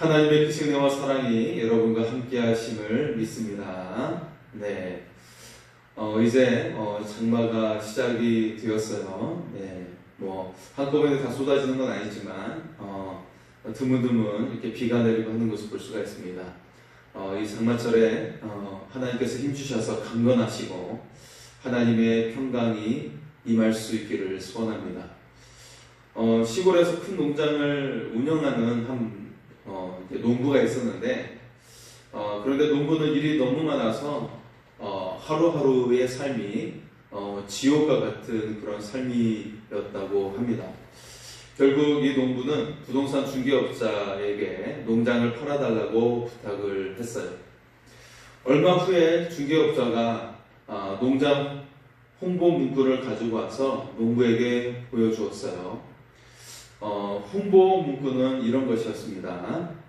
하나님의 크신 은혜와 사랑이 여러분과 함께 하심을 믿습니다. 네. 이제 장마가 시작이 되었어요. 네. 한꺼번에 다 쏟아지는 건 아니지만 드문드문 이렇게 비가 내리고 하는 것을 볼 수가 있습니다. 이 장마철에 하나님께서 힘주셔서 강건하시고 하나님의 평강이 임할 수 있기를 소원합니다. 시골에서 큰 농장을 운영하는 농부가 있었는데 그런데 농부는 일이 너무 많아서 하루하루의 삶이 지옥과 같은 그런 삶이었다고 합니다. 결국 이 농부는 부동산 중개업자에게 농장을 팔아달라고 부탁을 했어요. 얼마 후에 중개업자가 농장 홍보 문구를 가지고 와서 농부에게 보여주었어요. 홍보 문구는 이런 것이었습니다.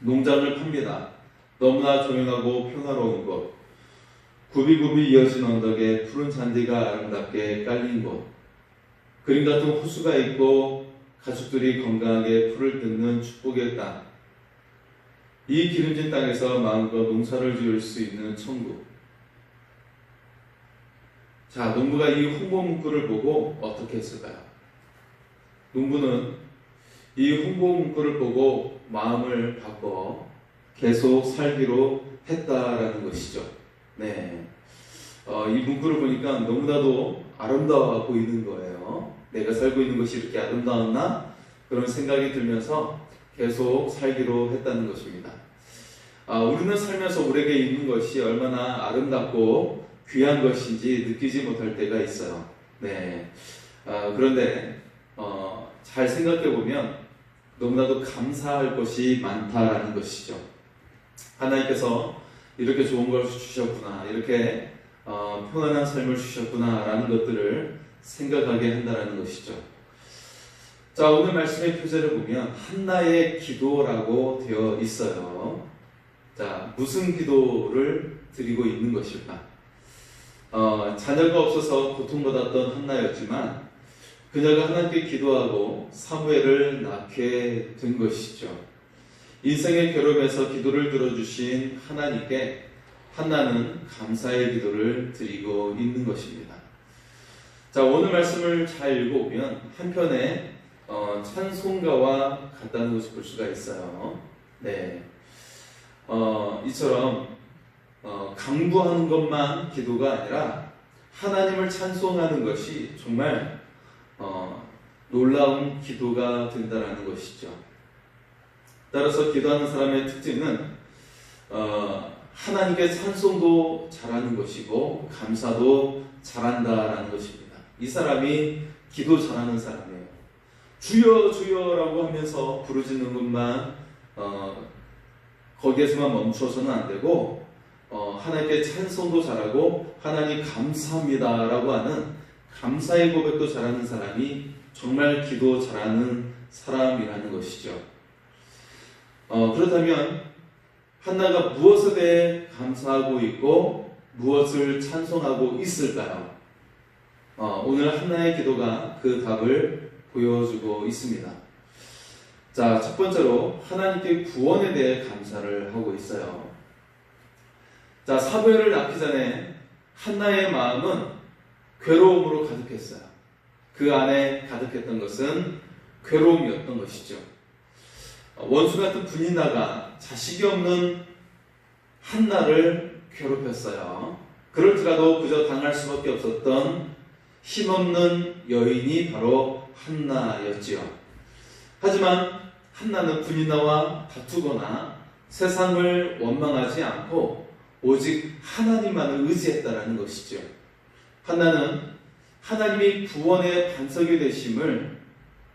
농장을 팝니다. 너무나 조용하고 평화로운 곳, 굽이굽이 이어진 언덕에 푸른 잔디가 아름답게 깔린 곳, 그림 같은 호수가 있고 가축들이 건강하게 풀을 뜯는 축복의 땅, 이 기름진 땅에서 마음껏 농사를 지을 수 있는 천국. 자, 농부가 이 홍보 문구를 보고 어떻게 했을까요? 농부는 이 홍보 문구를 보고 마음을 바꿔 계속 살기로 했다라는 것이죠. 네. 이 문구를 보니까 너무나도 아름다워 보이는 거예요. 내가 살고 있는 것이 이렇게 아름다웠나? 그런 생각이 들면서 계속 살기로 했다는 것입니다. 우리는 살면서 우리에게 있는 것이 얼마나 아름답고 귀한 것인지 느끼지 못할 때가 있어요. 네. 그런데 잘 생각해 보면 너무나도 감사할 것이 많다라는 것이죠. 하나님께서 이렇게 좋은 걸 주셨구나, 이렇게 평안한 삶을 주셨구나라는 것들을 생각하게 한다는 것이죠. 자, 오늘 말씀의 표제를 보면 한나의 기도라고 되어 있어요. 자, 무슨 기도를 드리고 있는 것일까? 자녀가 없어서 고통받았던 한나였지만 그녀가 하나님께 기도하고 사무엘을 낳게 된 것이죠. 인생의 괴로움에서 기도를 들어주신 하나님께 한나는 감사의 기도를 드리고 있는 것입니다. 자, 오늘 말씀을 잘 읽어보면 한편에 찬송가와 같다는 것을 볼 수가 있어요. 네. 이처럼 강구하는 것만 기도가 아니라 하나님을 찬송하는 것이 정말 놀라운 기도가 된다는 것이죠. 따라서 기도하는 사람의 특징은 하나님께 찬송도 잘하는 것이고 감사도 잘한다라는 것입니다. 이 사람이 기도 잘하는 사람이에요. 주여 주여라고 하면서 부르짖는 것만 거기에서만 멈춰서는 안 되고 하나님께 찬송도 잘하고 하나님 감사합니다라고 하는 감사의 고백도 잘하는 사람이 정말 기도 잘하는 사람이라는 것이죠. 그렇다면 한나가 무엇에 대해 감사하고 있고 무엇을 찬송하고 있을까요? 오늘 한나의 기도가 그 답을 보여주고 있습니다. 자, 첫 번째로 하나님께 구원에 대해 감사를 하고 있어요. 자, 사무엘을 낳기 전에 한나의 마음은 괴로움으로 가득했어요. 그 안에 가득했던 것은 괴로움이었던 것이죠. 원수 같은 분이나가 자식이 없는 한나를 괴롭혔어요. 그럴지라도 그저 당할 수밖에 없었던 힘없는 여인이 바로 한나였지요. 하지만 한나는 분이나와 다투거나 세상을 원망하지 않고 오직 하나님만을 의지했다라는 것이죠. 한나는 하나님이 구원의 반석이 되심을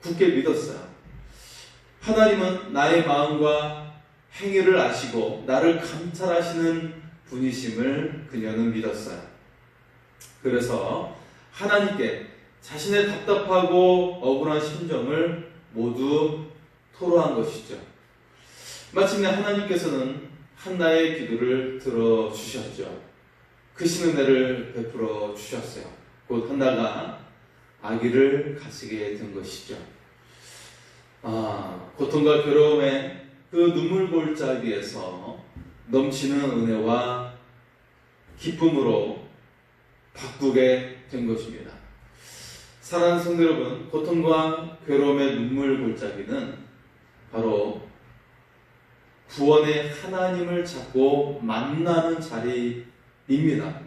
굳게 믿었어요. 하나님은 나의 마음과 행위를 아시고 나를 감찰하시는 분이심을 그녀는 믿었어요. 그래서 하나님께 자신의 답답하고 억울한 심정을 모두 토로한 것이죠. 마침내 하나님께서는 한나의 기도를 들어주셨죠. 크신 은혜를 베풀어 주셨어요. 곧 한나가 아기를 가지게 된 것이죠. 고통과 괴로움에 그 눈물 골짜기에서 넘치는 은혜와 기쁨으로 바꾸게 된 것입니다. 사랑하는 성도 여러분, 고통과 괴로움의 눈물 골짜기는 바로 구원의 하나님을 찾고 만나는 자리입니다.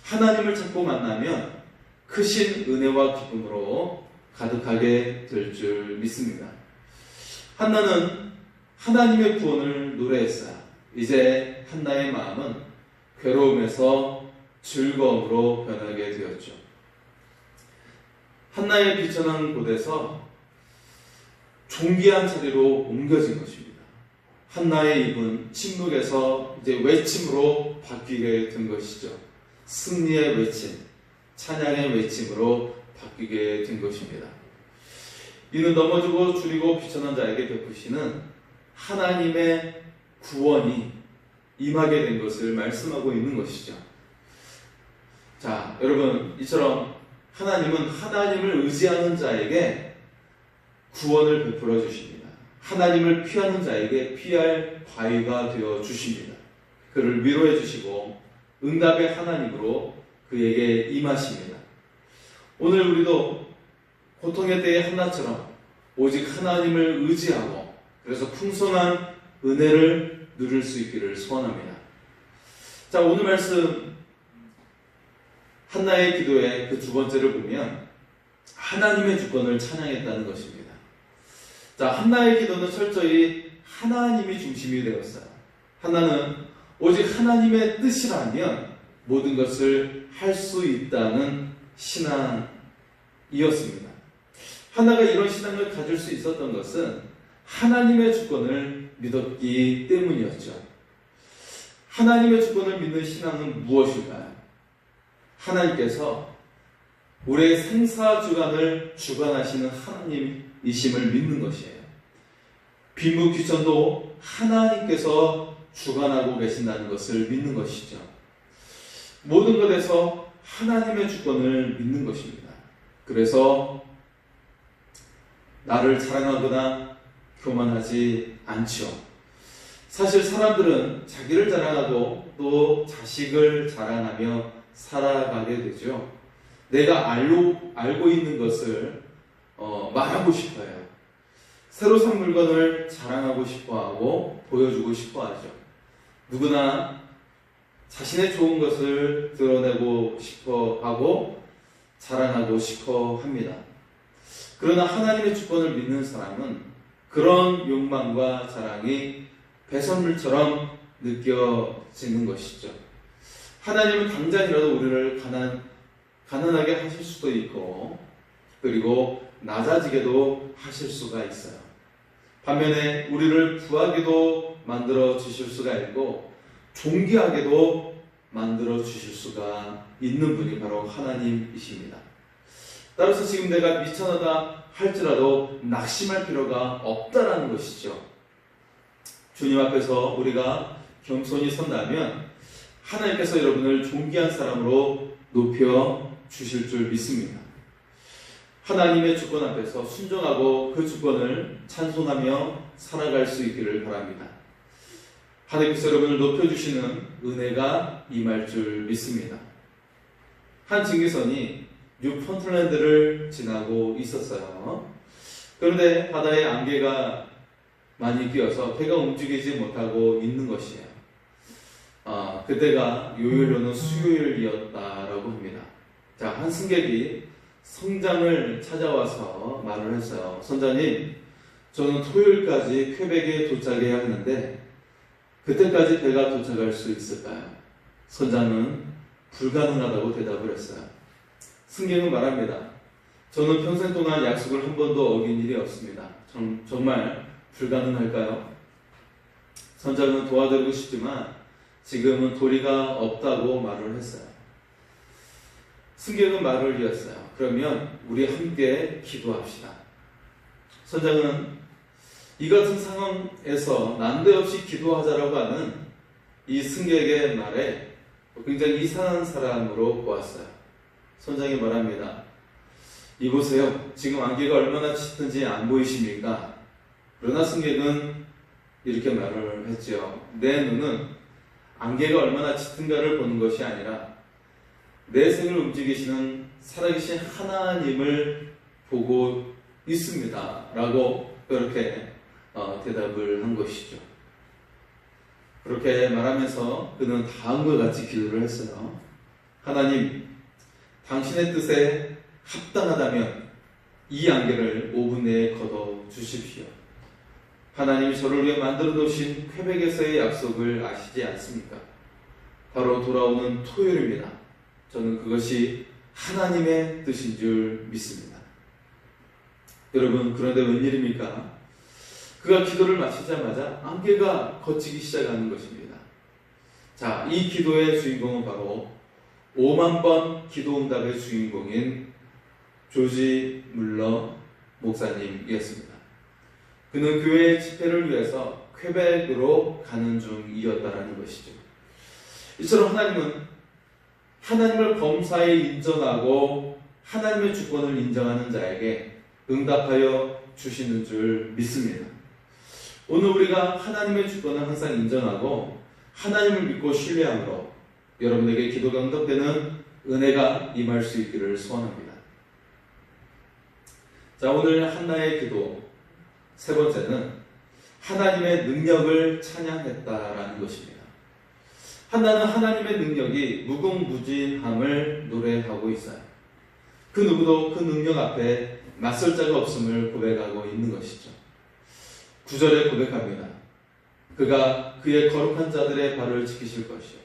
하나님을 찾고 만나면 크신 은혜와 기쁨으로 가득하게 될 줄 믿습니다. 한나는 하나님의 구원을 노래했어요. 이제 한나의 마음은 괴로움에서 즐거움으로 변하게 되었죠. 한나의 비천한 곳에서 존귀한 자리로 옮겨진 것입니다. 한나의 입은 침묵에서 이제 외침으로 바뀌게 된 것이죠. 승리의 외침, 찬양의 외침으로 바뀌게 된 것입니다. 이는 넘어지고 줄이고 비천한 자에게 베푸시는 하나님의 구원이 임하게 된 것을 말씀하고 있는 것이죠. 자, 여러분, 이처럼 하나님은 하나님을 의지하는 자에게 구원을 베풀어 주십니다. 하나님을 피하는 자에게 피할 바위가 되어 주십니다. 그를 위로해 주시고 응답의 하나님으로 그에게 임하십니다. 오늘 우리도 고통의 때의 한나처럼 오직 하나님을 의지하고 그래서 풍성한 은혜를 누릴 수 있기를 소원합니다. 자, 오늘 말씀 한나의 기도의 그 두 번째를 보면 하나님의 주권을 찬양했다는 것입니다. 자, 한나의 기도는 철저히 하나님이 중심이 되었어요. 한나는 오직 하나님의 뜻이라면 모든 것을 할 수 있다는 신앙이었습니다. 한나가 이런 신앙을 가질 수 있었던 것은 하나님의 주권을 믿었기 때문이었죠. 하나님의 주권을 믿는 신앙은 무엇일까요? 하나님께서 우리의 생사주간을 주관하시는 하나님이심을 믿는 것이에요. 빈부귀천도 하나님께서 주관하고 계신다는 것을 믿는 것이죠. 모든 것에서 하나님의 주권을 믿는 것입니다. 그래서 나를 자랑하거나 교만하지 않죠. 사실 사람들은 자기를 자랑하고 또 자식을 자랑하며 살아가게 되죠. 내가 알고 있는 것을 말하고 싶어요. 새로 산 물건을 자랑하고 싶어하고 보여주고 싶어하죠. 누구나 자신의 좋은 것을 드러내고 싶어하고 자랑하고 싶어합니다. 그러나 하나님의 주권을 믿는 사람은 그런 욕망과 자랑이 배설물처럼 느껴지는 것이죠. 하나님은 당장이라도 우리를 가난하게 하실 수도 있고 그리고 낮아지게도 하실 수가 있어요. 반면에 우리를 부하게도 만들어 주실 수가 있고 존귀하게도 만들어 주실 수가 있는 분이 바로 하나님이십니다. 따라서 지금 내가 미천하다 할지라도 낙심할 필요가 없다라는 것이죠. 주님 앞에서 우리가 겸손히 선다면 하나님께서 여러분을 존귀한 사람으로 높여 주실 줄 믿습니다. 하나님의 주권 앞에서 순종하고 그 주권을 찬송하며 살아갈 수 있기를 바랍니다. 하나님께서 여러분을 높여주시는 은혜가 임할 줄 믿습니다. 한 증기선이 뉴펀틀랜드를 지나고 있었어요. 그런데 바다에 안개가 많이 끼어서 배가 움직이지 못하고 있는 것이에요. 그때가 요일로는 수요일이었다라고 합니다. 자, 한 승객이 성장을 찾아와서 말을 했어요. 선장님, 저는 토요일까지 퀘벡에 도착해야 하는데 그때까지 배가 도착할 수 있을까요? 선장은 불가능하다고 대답을 했어요. 승객은 말합니다. 저는 평생 동안 약속을 한 번도 어긴 일이 없습니다. 정말 불가능할까요? 선장은 도와드리고 싶지만 지금은 도리가 없다고 말을 했어요. 승객은 말을 이었어요. 그러면 우리 함께 기도합시다. 선장은 이 같은 상황에서 난데없이 기도하자라고 하는 이 승객의 말에 굉장히 이상한 사람으로 보았어요. 선장이 말합니다. 이보세요. 지금 안개가 얼마나 짙은지 안 보이십니까? 그러나 승객은 이렇게 말을 했지요. 내 눈은 안개가 얼마나 짙은가를 보는 것이 아니라 내 생을 움직이시는 살아계신 하나님을 보고 있습니다. 라고 그렇게 대답을 한 것이죠. 그렇게 말하면서 그는 다음과 같이 기도를 했어요. 하나님, 당신의 뜻에 합당하다면 이 안개를 5분 내에 걷어 주십시오. 하나님이 저를 위해 만들어 놓으신 퀘벡에서의 약속을 아시지 않습니까? 바로 돌아오는 토요일입니다. 저는 그것이 하나님의 뜻인 줄 믿습니다. 여러분, 그런데 웬일입니까? 그가 기도를 마치자마자 안개가 걷히기 시작하는 것입니다. 자, 이 기도의 주인공은 바로 5만 번 기도응답의 주인공인 조지 물러 목사님이었습니다. 그는 교회의 집회를 위해서 퀘벡으로 가는 중이었다라는 것이죠. 이처럼 하나님은 하나님을 범사에 인정하고 하나님의 주권을 인정하는 자에게 응답하여 주시는 줄 믿습니다. 오늘 우리가 하나님의 주권을 항상 인정하고 하나님을 믿고 신뢰함으로 여러분에게 기도가 응답되는 은혜가 임할 수 있기를 소원합니다. 자, 오늘 한나의 기도 세 번째는 하나님의 능력을 찬양했다라는 것입니다. 한나는 하나님의 능력이 무궁무진함을 노래하고 있어요. 그 누구도 그 능력 앞에 맞설 자가 없음을 고백하고 있는 것이죠. 9절에 고백합니다. 그가 그의 거룩한 자들의 발을 지키실 것이요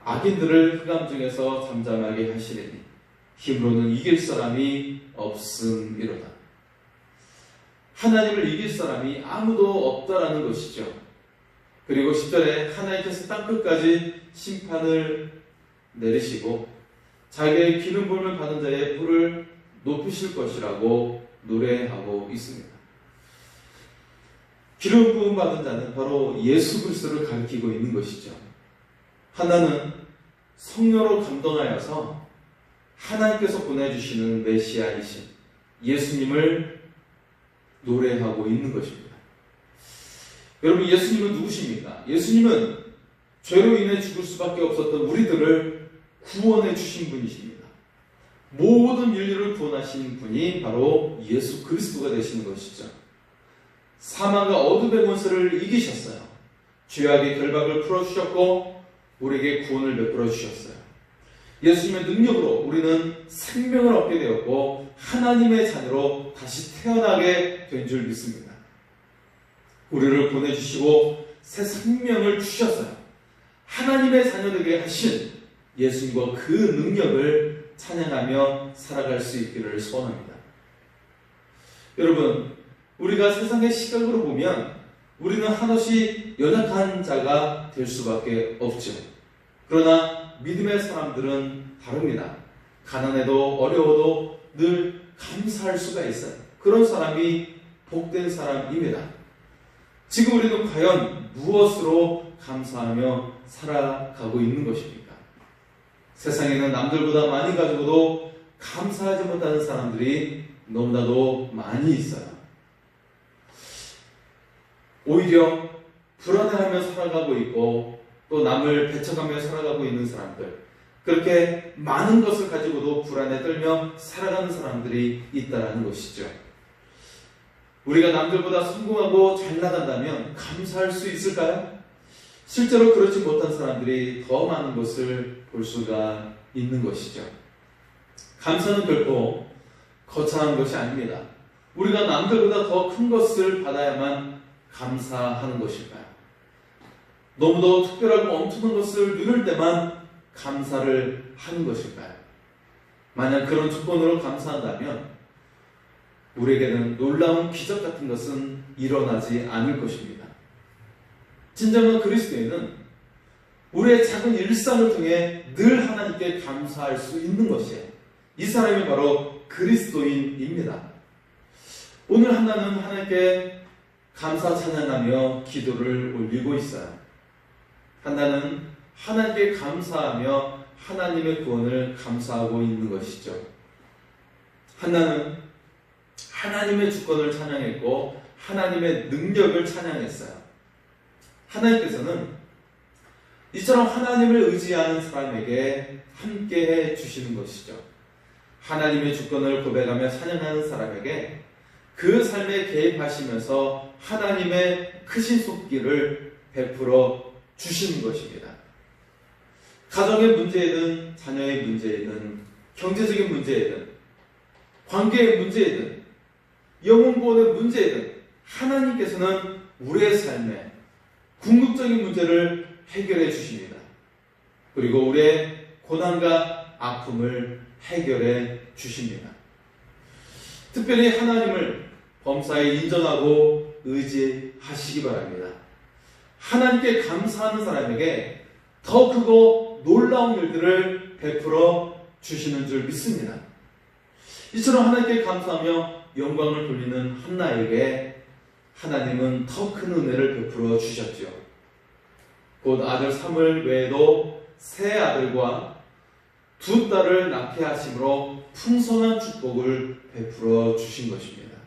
악인들을 흑암 중에서 잠잠하게 하시리니 힘으로는 이길 사람이 없음이로다. 하나님을 이길 사람이 아무도 없다라는 것이죠. 그리고 10절에 하나님께서 땅끝까지 심판을 내리시고 자기의 기름 부음을 받은 자의 뿔을 높이실 것이라고 노래하고 있습니다. 기름 부음 받은 자는 바로 예수 그리스도를 가리키고 있는 것이죠. 하나는 성령으로 감동하여서 하나님께서 보내주시는 메시아이신 예수님을 노래하고 있는 것입니다. 여러분, 예수님은 누구십니까? 예수님은 죄로 인해 죽을 수밖에 없었던 우리들을 구원해 주신 분이십니다. 모든 인류를 구원하신 분이 바로 예수 그리스도가 되시는 것이죠. 사망과 어둠의 권세를 이기셨어요. 죄악의 결박을 풀어주셨고 우리에게 구원을 베풀어 주셨어요. 예수님의 능력으로 우리는 생명을 얻게 되었고 하나님의 자녀로 다시 태어나게 된 줄 믿습니다. 우리를 보내주시고 새 생명을 주셨어요. 하나님의 자녀되게 하신 예수님과 그 능력을 찬양하며 살아갈 수 있기를 소원합니다. 여러분, 우리가 세상의 시각으로 보면 우리는 한없이 연약한 자가 될 수밖에 없죠. 그러나 믿음의 사람들은 다릅니다. 가난해도 어려워도 늘 감사할 수가 있어요. 그런 사람이 복된 사람입니다. 지금 우리는 과연 무엇으로 감사하며 살아가고 있는 것입니까? 세상에는 남들보다 많이 가지고도 감사하지 못하는 사람들이 너무나도 많이 있어요. 오히려 불안해하며 살아가고 있고 또 남을 배척하며 살아가고 있는 사람들, 그렇게 많은 것을 가지고도 불안에 떨며 살아가는 사람들이 있다는 것이죠. 우리가 남들보다 성공하고 잘 나간다면 감사할 수 있을까요? 실제로 그렇지 못한 사람들이 더 많은 것을 볼 수가 있는 것이죠. 감사는 결코 거창한 것이 아닙니다. 우리가 남들보다 더 큰 것을 받아야만 감사하는 것일까요? 너무도 특별하고 엄청난 것을 누릴 때만 감사를 하는 것일까요? 만약 그런 조건으로 감사한다면 우리에게는 놀라운 기적 같은 것은 일어나지 않을 것입니다. 진정한 그리스도인은 우리의 작은 일상을 통해 늘 하나님께 감사할 수 있는 것이에요. 이 사람이 바로 그리스도인입니다. 오늘 한나는 하나님께 감사 찬양하며 기도를 올리고 있어요. 한나는 하나님께 감사하며 하나님의 구원을 감사하고 있는 것이죠. 한나는 하나님의 주권을 찬양했고 하나님의 능력을 찬양했어요. 하나님께서는 이처럼 하나님을 의지하는 사람에게 함께해 주시는 것이죠. 하나님의 주권을 고백하며 찬양하는 사람에게 그 삶에 개입하시면서 하나님의 크신 손길을 베풀어 주시는 것입니다. 가정의 문제이든 자녀의 문제이든 경제적인 문제이든 관계의 문제이든 영혼구원의 문제이든 하나님께서는 우리의 삶에 궁극적인 문제를 해결해 주십니다. 그리고 우리의 고난과 아픔을 해결해 주십니다. 특별히 하나님을 범사에 인정하고 의지하시기 바랍니다. 하나님께 감사하는 사람에게 더 크고 놀라운 일들을 베풀어 주시는 줄 믿습니다. 이처럼 하나님께 감사하며 영광을 돌리는 한나에게 하나님은 더 큰 은혜를 베풀어 주셨죠. 곧 아들 사무엘 외에도 세 아들과 두 딸을 낳게 하심으로 풍성한 축복을 베풀어 주신 것입니다.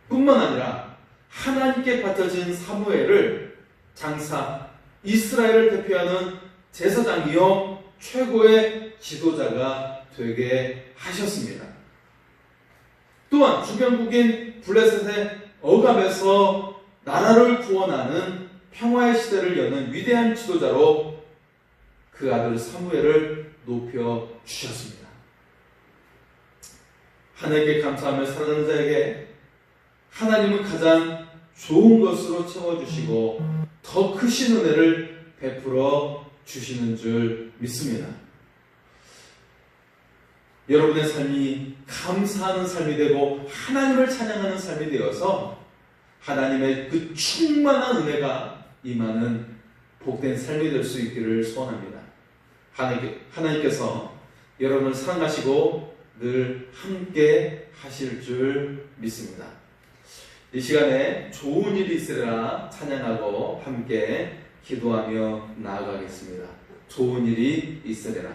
뿐만 아니라 하나님께 바쳐진 사무엘을 장사 이스라엘을 대표하는 제사장이요 최고의 지도자가 되게 하셨습니다. 또한 주변국인 블레셋의 억압에서 나라를 구원하는 평화의 시대를 여는 위대한 지도자로 그 아들 사무엘을 높여 주셨습니다. 하나님께 감사하며 살아가는 자에게 하나님은 가장 좋은 것으로 채워주시고 더 크신 은혜를 베풀어 주시는 줄 믿습니다. 여러분의 삶이 감사하는 삶이 되고 하나님을 찬양하는 삶이 되어서 하나님의 그 충만한 은혜가 임하는 복된 삶이 될 수 있기를 소원합니다. 하나님께서 여러분을 사랑하시고 늘 함께 하실 줄 믿습니다. 이 시간에 좋은 일이 있으리라 찬양하고 함께 기도하며 나아가겠습니다. 좋은 일이 있으리라.